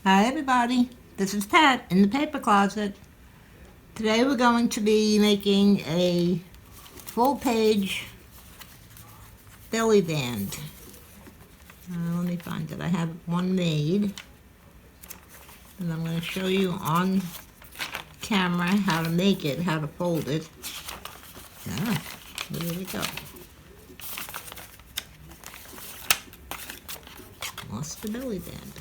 Hi everybody, this is Pat in the paper closet. Today we're going to be making a full page belly band. Let me find it. I have one made and I'm going to show you on camera how to make it, how to fold it. There we go. Lost the belly band.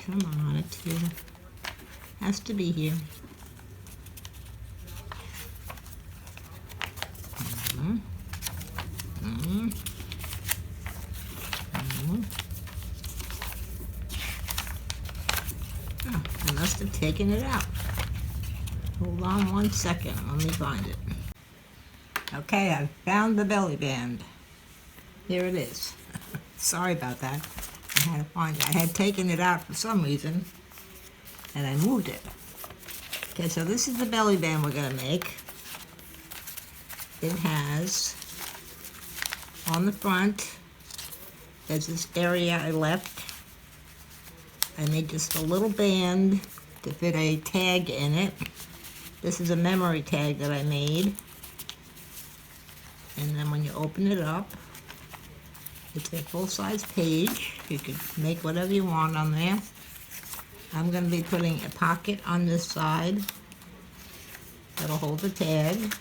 Come on, it's here. Has to be here. Oh, I must have taken it out. Hold on 1 second, let me find it. Okay, I found the belly band. Here it is. Sorry about that. I had to find it. I had taken it out for some reason, and I moved it. Okay, so this is the belly band we're going to make. It has, on the front, there's this area I left. I made just a little band to fit a tag in it. This is a memory tag that I made. And then when you open it up, it's a full-size page. You can make whatever you want on there. I'm going to be putting a pocket on this side that'll hold the tag,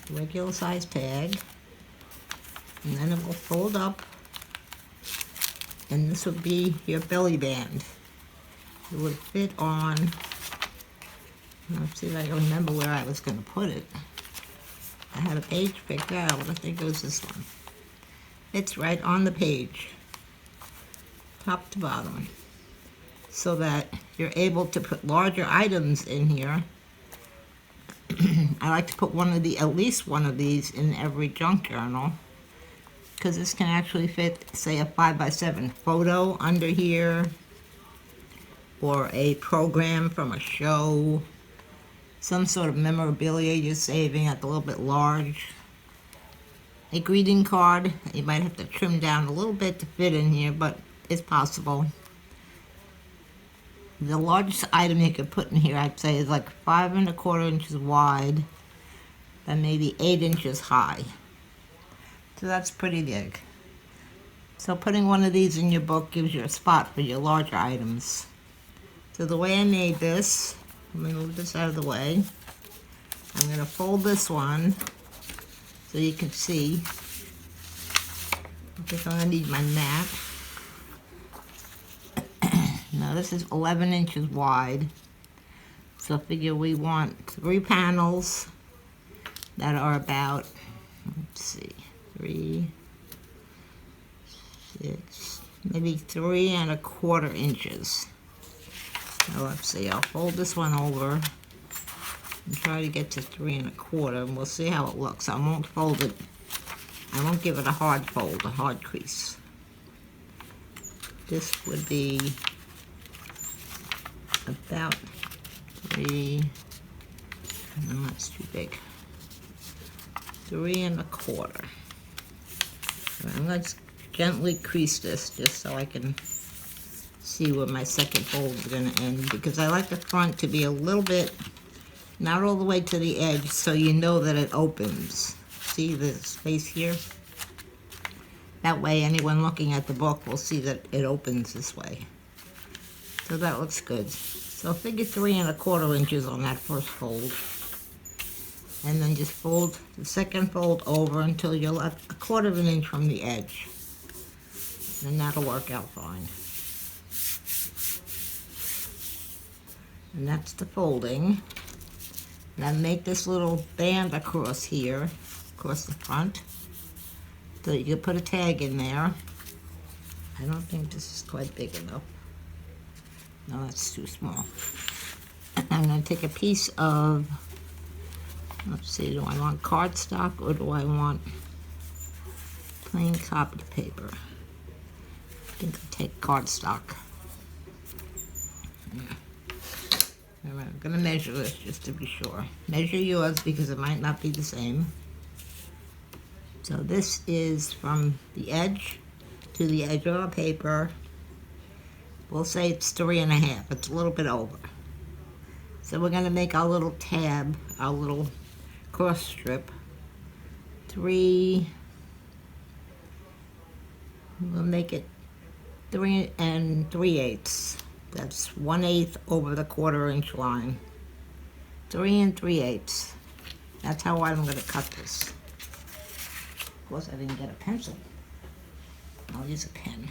regular size tag, and then it will fold up, and this would be your belly band. It would fit on, let's see if I can remember where I was going to put it. I had a page picked out, I think it was this one. It's right on the page, top to bottom, so that you're able to put larger items in here. I like to put at least one of these in every junk journal, because this can actually fit, say, a 5x7 photo under here, or a program from a show, some sort of memorabilia you're saving that's a little bit large. A greeting card, you might have to trim down a little bit to fit in here, but it's possible. The largest item you could put in here, I'd say, is like 5 1/4 inches wide and maybe 8 inches high. So that's pretty big. So putting one of these in your book gives you a spot for your larger items. So the way I made this, let me move this out of the way. I'm going to fold this one so you can see. I think I'm going to need my mat. Now this is 11 inches wide. So figure we want 3 panels that are about, let's see, 3, 6, maybe 3 1/4 inches. Now let's see, I'll fold this one over and try to get to 3 1/4, and we'll see how it looks. I won't fold it, I won't give it a hard fold, a hard crease. This would be about 3, no, that's too big, 3 1/4. I'm going to gently crease this just so I can see where my second fold is going to end, because I like the front to be a little bit, not all the way to the edge, so you know that it opens. See the space here? That way anyone looking at the book will see that it opens this way. So that looks good. So figure 3 1/4 inches on that first fold. And then just fold the second fold over until you're like 1/4 inch from the edge. And that'll work out fine. And that's the folding. Now make this little band across here, across the front, so you can put a tag in there. I don't think this is quite big enough. No, that's too small. I'm going to take a piece of, let's see, do I want cardstock or do I want plain copy paper? I think I'll take cardstock. Yeah. All right, I'm going to measure this just to be sure. Measure yours because it might not be the same. So this is from the edge to the edge of our paper. We'll say it's 3.5. It's a little bit over. So we're gonna make our little tab, our little cross strip. 3, we'll make it 3 3/8. That's 1/8 over the 1/4 inch line. 3 3/8. That's how I'm gonna cut this. Of course, I didn't get a pencil. I'll use a pen.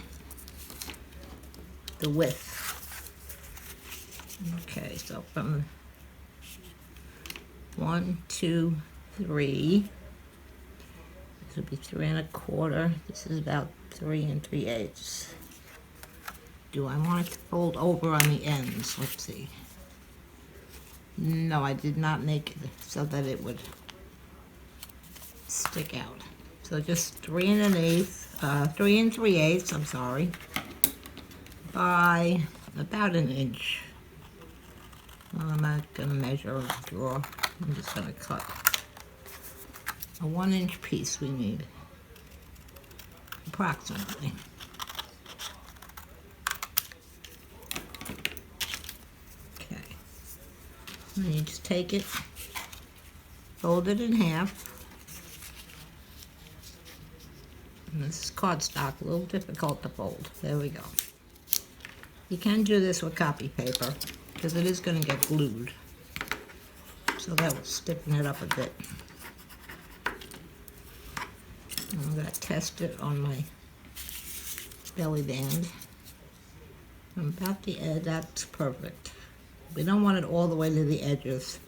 The width. Okay, so from 1, 2, 3. This would be 3 1/4. This is about 3 3/8. Do I want it to fold over on the ends? Let's see. No, I did not make it so that it would stick out. So just 3 1/8, 3 3/8, I'm sorry, by about an inch. Well, I'm not gonna measure or draw. I'm just gonna cut. A 1-inch piece we need, approximately. Okay. And you just take it, fold it in half. And this is cardstock, a little difficult to fold. There we go. You can do this with copy paper because it is going to get glued. So that will stiffen it up a bit. And I'm going to test it on my belly band. From about the edge, that's perfect. We don't want it all the way to the edges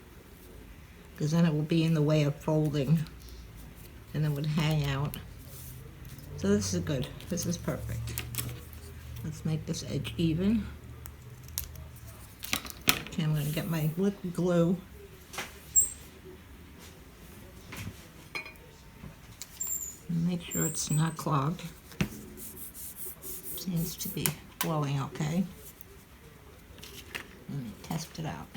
because then it will be in the way of folding and it would hang out. So this is good. This is perfect. Let's make this edge even. Okay, I'm going to get my liquid glue. And make sure it's not clogged. Seems to be flowing okay. Let me test it out.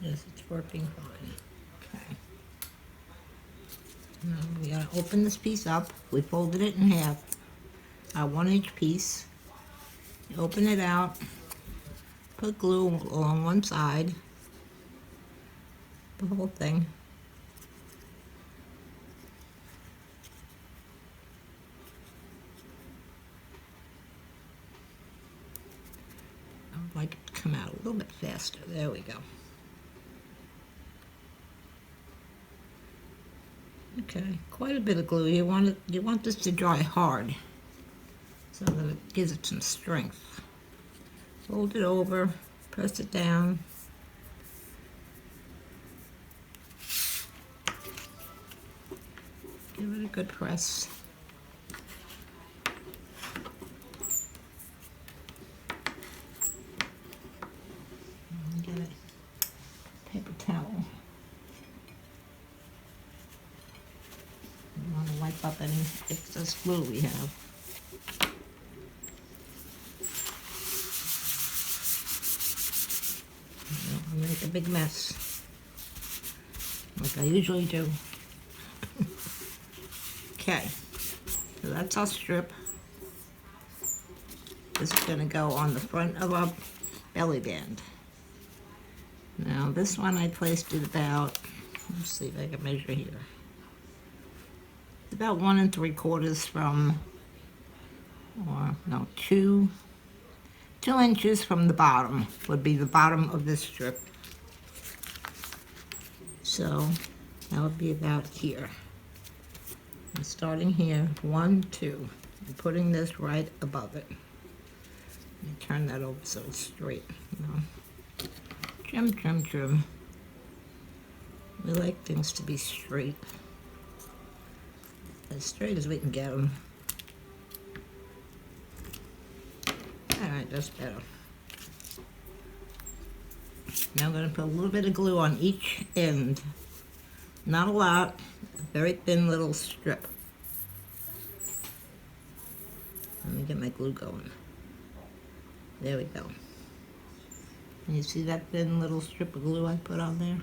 Yes, it's working fine. Okay. Now we gotta open this piece up. We folded it in half. Our 1-inch piece. You open it out. Put glue on one side. The whole thing. I would like it to come out a little bit faster. There we go. Okay, quite a bit of glue. You want this to dry hard so that it gives it some strength. Fold it over, press it down. Give it a good press. And get a paper towel. We want to wipe up any excess glue we have. Don't make a big mess, like I usually do. Okay, so that's our strip. This is going to go on the front of our belly band. Now this one I placed it about, let's see if I can measure here. It's about 1 3/4 from, or no, 2 inches from the bottom would be the bottom of this strip. So that would be about here. I'm starting here, 1, 2, and putting this right above it. Let me turn that over so it's straight. You know. Trim, trim, trim. We like things to be straight. As straight as we can get them. Alright, that's better. Now I'm going to put a little bit of glue on each end. Not a lot, a very thin little strip. Let me get my glue going. There we go. And you see that thin little strip of glue I put on there?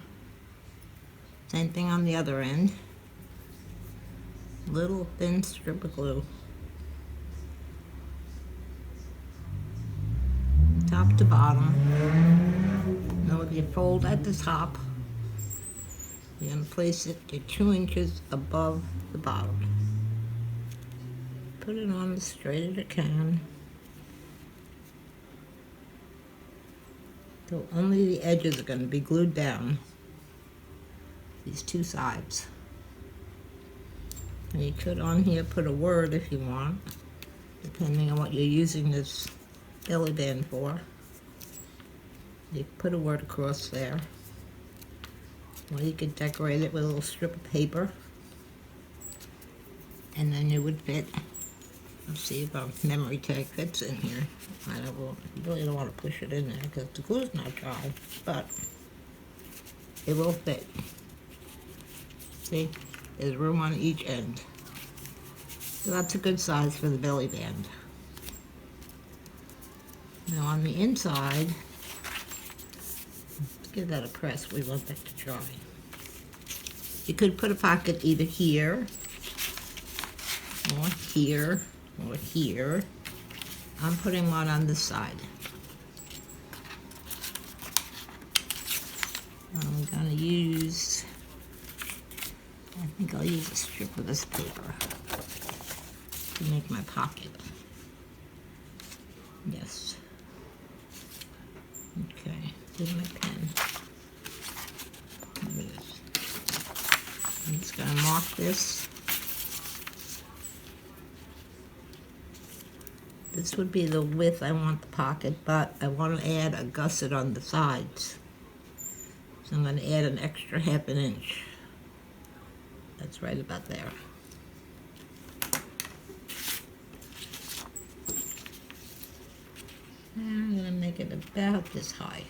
Same thing on the other end. Little thin strip of glue. Top to bottom. Now if you fold at the top, you're going to place it 2 inches above the bottom. Put it on as straight as you can. So only the edges are going to be glued down. These 2 sides. And you could on here put a word if you want, depending on what you're using this belly band for. You put a word across there. Or you could decorate it with a little strip of paper. And then it would fit. Let's see if our memory tag fits in here. Really don't want to push it in there because the glue's not dry, but it will fit. See, there's room on each end. So that's a good size for the belly band. Now on the inside, let's give that a press. We want that to dry. You could put a pocket either here, or here, or here. I'm putting one on this side. I'm gonna use, I think I'll use a strip of this paper to make my pocket. Yes. Okay, here's my pen. There it is. I'm just gonna mark this. This would be the width I want the pocket, but I want to add a gusset on the sides. So I'm going to add an extra 1/2 inch. That's right about there. And I'm going to make it about this high.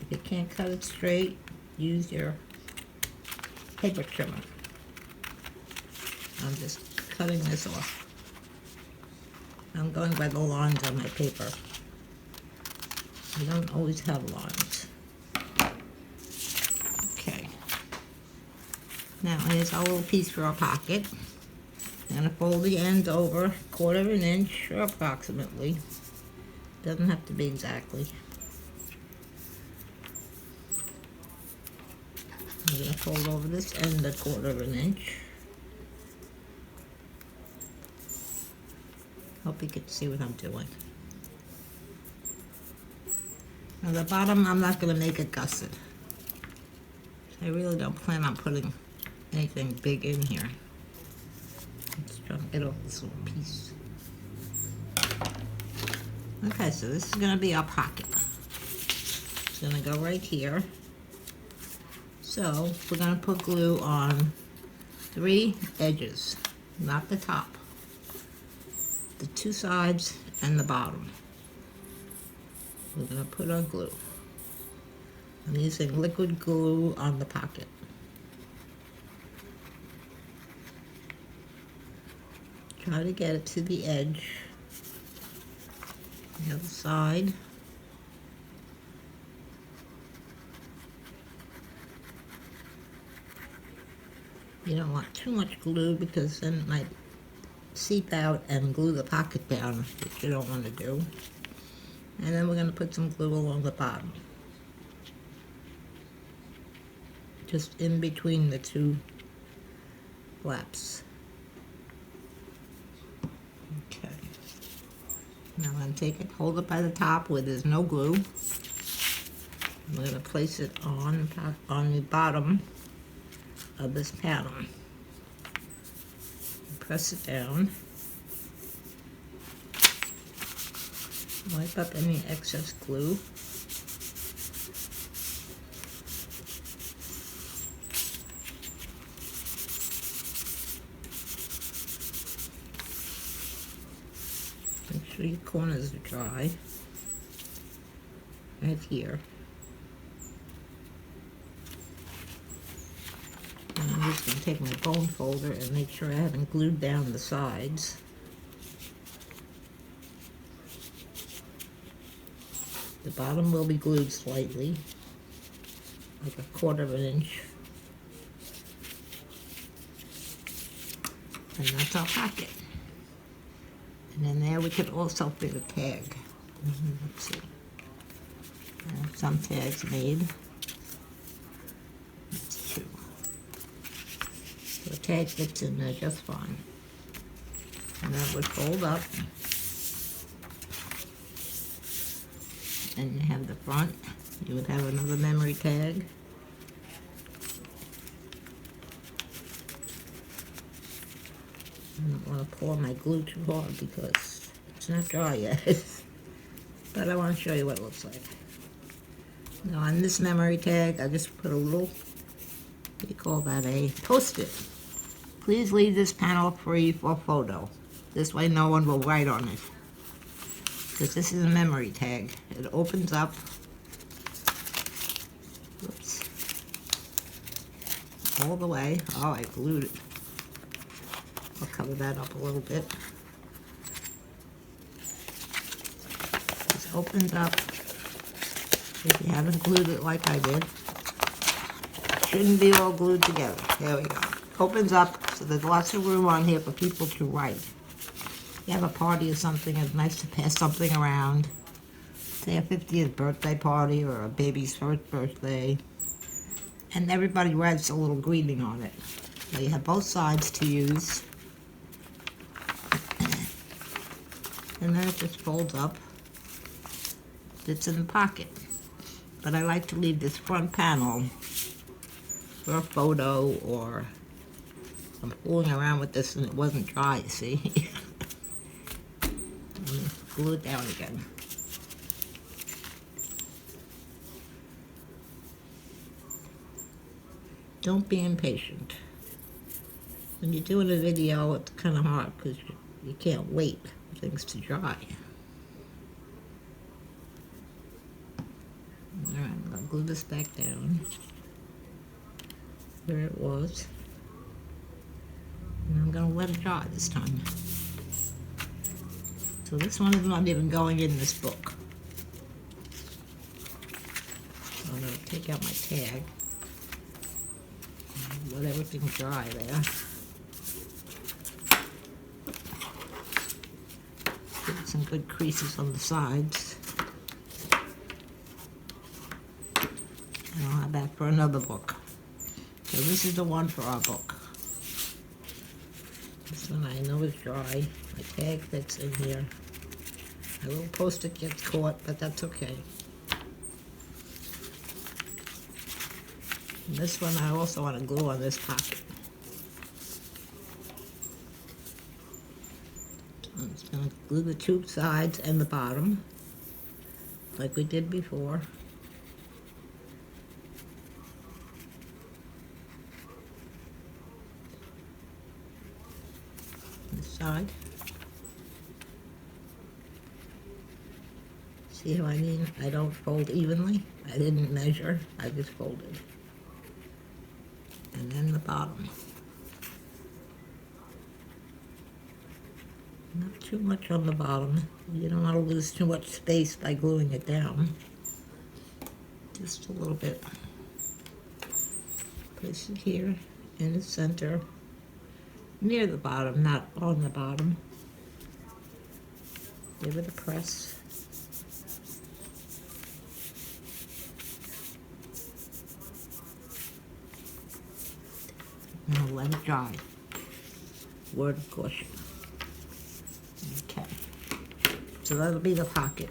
If you can't cut it straight, use your paper trimmer. I'm just cutting this off. I'm going by the lines on my paper. I don't always have lines. Okay. Now here's our little piece for our pocket. I'm going to fold the ends over 1/4 inch or approximately. Doesn't have to be exactly. I'm going to fold over this end 1/4 inch. Hope you can see what I'm doing. Now the bottom, I'm not going to make a gusset. I really don't plan on putting anything big in here. Let's try to get off this little piece. Okay, so this is going to be our pocket. It's going to go right here. So we're going to put glue on 3 edges, not the top. The 2 sides and the bottom. We're going to put our glue. I'm using liquid glue on the pocket. Try to get it to the edge. The other side. You don't want too much glue because then it might seep out and glue the pocket down, which you don't want to do. And then we're going to put some glue along the bottom. Just in between the 2 flaps. Okay. Now I'm going to take it, hold it by the top where there's no glue. I'm going to place it on the bottom of this pattern. Press it down. Wipe up any excess glue. Make sure your corners are dry. Right here. And I'm just going to take my bone folder and make sure I haven't glued down the sides. bottom will be glued slightly, like 1/4 inch. And that's our pocket. And in there we could also fit a tag. Let's see. Some tags made. That's 2. So a tag fits in there just fine. And that would fold up. And you have the front. You would have another memory tag. I don't want to pour my glue too hard because it's not dry yet. But I want to show you what it looks like. Now on this memory tag, I just put a little, what do you call that, a post-it. Please leave this panel free for photo. This way no one will write on it. Because this is a memory tag. It opens up. Whoops. All the way. Oh, I glued it. I'll cover that up a little bit. This opens up. If you haven't glued it like I did, it shouldn't be all glued together. There we go. Opens up, so there's lots of room on here for people to write. You have a party or something, it's nice to pass something around. Say a 50th birthday party or a baby's first birthday. And everybody writes a little greeting on it. So you have both sides to use. And then it just folds up. Fits in the pocket. But I like to leave this front panel for a photo, or I'm fooling around with this and it wasn't dry, you see? Let me glue it down again. Don't be impatient. When you're doing a video, it's kind of hard because you can't wait for things to dry. Alright, I'm going to glue this back down where it was. And I'm going to let it dry this time. So this one is not even going in this book. So I'm going to take out my tag. Let everything dry there. Get some good creases on the sides. And I'll have that for another book. So this is the one for our book. This one I know is dry. My tag fits in here. My little post-it gets caught, but that's okay. And this one I also want to glue on this pocket. So I'm just going to glue the 2 sides and the bottom, like we did before. This side. See how I mean? I don't fold evenly. I didn't measure. I just folded. And then the bottom. Not too much on the bottom. You don't want to lose too much space by gluing it down. Just a little bit. Place it here in the center, near the bottom, not on the bottom. Give it a press. Now let it dry. Word of caution. Okay. So that'll be the pocket.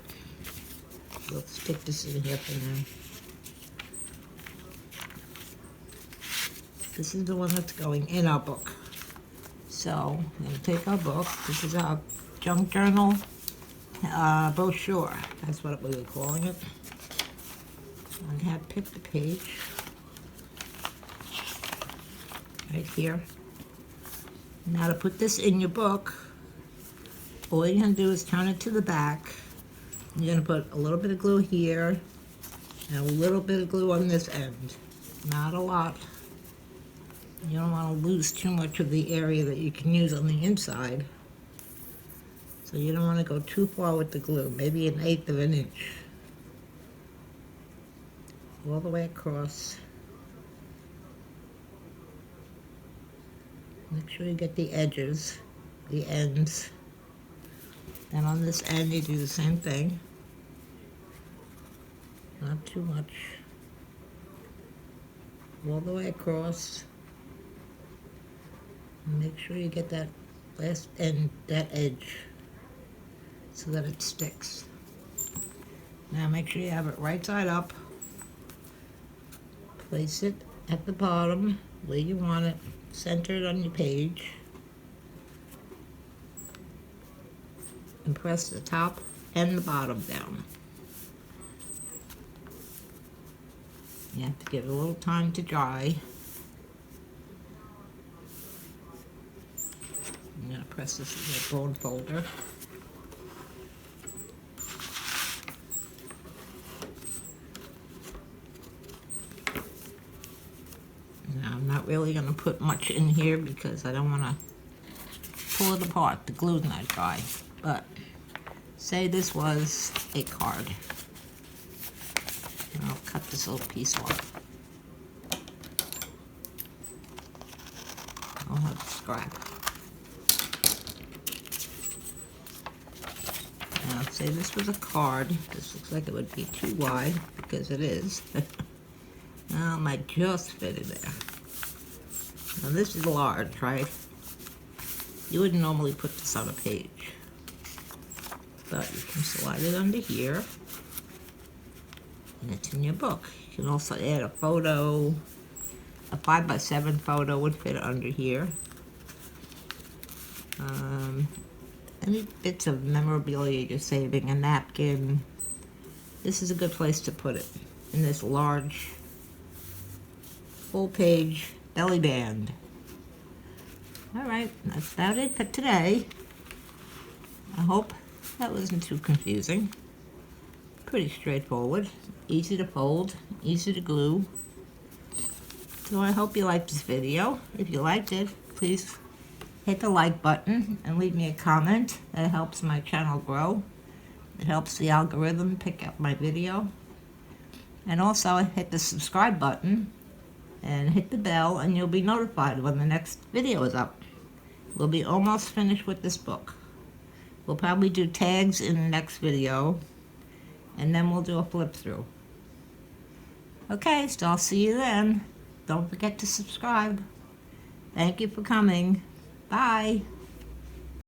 We'll stick this in here for now. This is the one that's going in our book. So I'm going to take our book. This is our junk journal brochure. That's what we were calling it. I have picked the page. Right here. Now to put this in your book, all you're going to do is turn it to the back. You're going to put a little bit of glue here and a little bit of glue on this end. Not a lot. You don't want to lose too much of the area that you can use on the inside. So you don't want to go too far with the glue, maybe 1/8 of an inch. all the way across. Make sure you get the edges, the ends. And on this end you do the same thing. Not too much. All the way across. And make sure you get that last end, that edge, so that it sticks. Now make sure you have it right side up. Place it at the bottom where you want it, centered on your page. And press the top and the bottom down. You have to give it a little time to dry. I'm going to press this in the bone folder. Now I'm not really going to put much in here because I don't want to pull it apart. The glue's not dry. But say this was a card. And I'll cut this little piece off. I'll have a scrap. Now, say this was a card. This looks like it would be too wide, because it is. Now, it might just fit in there. Now, this is large, right? You wouldn't normally put this on a page. But you can slide it under here. And it's in your book. You can also add a photo. A 5x7 photo would fit under here. Any bits of memorabilia you're saving, a napkin. This is a good place to put it, in this large, full-page belly band. Alright, that's about it for today. I hope that wasn't too confusing. Pretty straightforward, easy to fold, easy to glue. So I hope you liked this video. If you liked it, please hit the like button and leave me a comment. That helps my channel grow. It helps the algorithm pick up my video. And also hit the subscribe button and hit the bell and you'll be notified when the next video is up. We'll be almost finished with this book. We'll probably do tags in the next video and then we'll do a flip through. Okay, so I'll see you then. Don't forget to subscribe. Thank you for coming. Bye.